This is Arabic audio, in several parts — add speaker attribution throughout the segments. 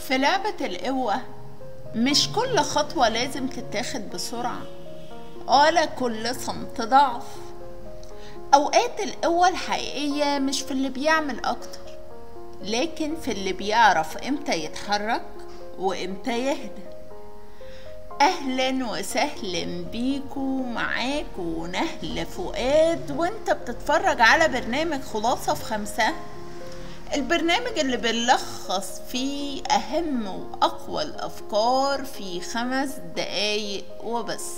Speaker 1: في لعبة القوة مش كل خطوة لازم تتاخد بسرعة ولا كل صمت ضعف. أوقات القوة الحقيقية مش في اللي بيعمل أكتر، لكن في اللي بيعرف إمتى يتحرك وإمتى يهدى. أهلا وسهلا بيكو، معاكو نهلة فؤاد، وانت بتتفرج على برنامج خلاصة في 5، البرنامج اللي بنلخص فيه أهم وأقوى الأفكار في 5 دقايق وبس.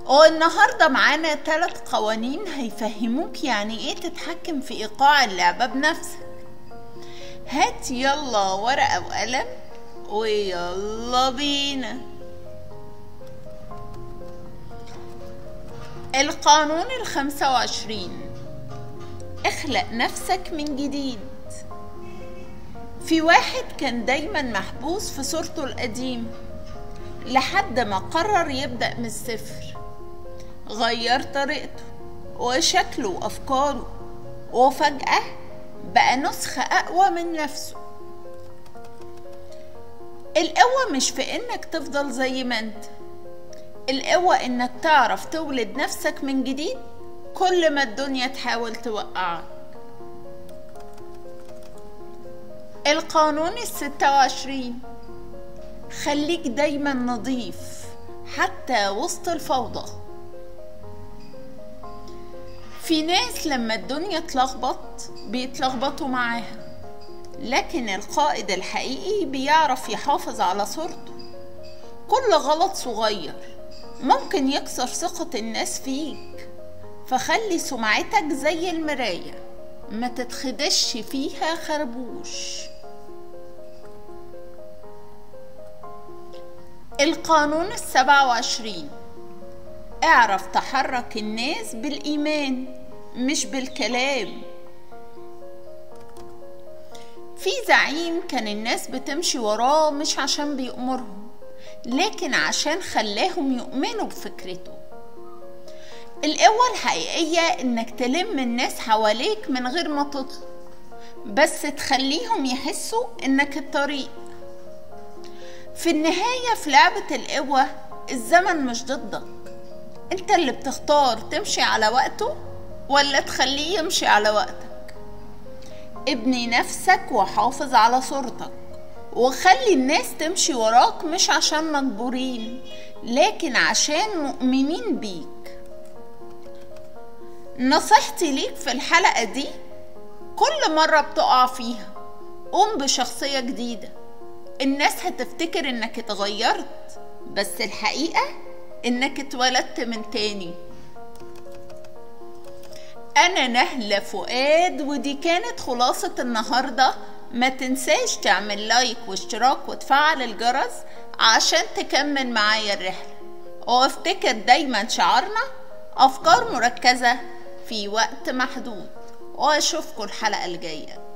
Speaker 1: والنهاردة معانا 3 قوانين هيفهموك يعني ايه تتحكم في إيقاع اللعبة بنفسك. هات يلا ورقة وقلم ويلا بينا. القانون 25: اخلق نفسك من جديد. في واحد كان دايما محبوس في صورته القديمة لحد ما قرر يبدأ من الصفر. غير طريقته وشكله وأفكاره، وفجأة بقى نسخة أقوى من نفسه. القوة مش في إنك تفضل زي ما أنت، القوة إنك تعرف تولد نفسك من جديد كل ما الدنيا تحاول توقعك. القانون 26: خليك دايما نظيف حتى وسط الفوضى. في ناس لما الدنيا تلخبط بيتلخبطوا معاها، لكن القائد الحقيقي بيعرف يحافظ على صورته. كل غلط صغير ممكن يكسر ثقة الناس فيك، فخلي سمعتك زي المراية ما تتخدش فيها خربوش. القانون 27: اعرف تحرك الناس بالإيمان مش بالكلام. في زعيم كان الناس بتمشي وراه مش عشان بيأمرهم، لكن عشان خلاهم يؤمنوا بفكرته. القوة الحقيقية انك تلم الناس حواليك من غير ما تطلب، بس تخليهم يحسوا انك الطريق. في النهاية في لعبة القوة الزمن مش ضدك، انت اللي بتختار تمشي على وقته ولا تخليه يمشي على وقتك. ابني نفسك وحافظ على صورتك، وخلي الناس تمشي وراك مش عشان مجبورين، لكن عشان مؤمنين بيك. نصيحتي ليك في الحلقة دي: كل مرة بتقع فيها قوم بشخصية جديدة. الناس هتفتكر انك اتغيرت، بس الحقيقة انك اتولدت من تاني. انا نهلة فؤاد، ودي كانت خلاصة النهاردة. ما تنساش تعمل لايك واشتراك وتفعل الجرس عشان تكمل معايا الرحلة. وافتكر دايما شعارنا: افكار مركزة في وقت محدود. واشوفكم الحلقة الجاية.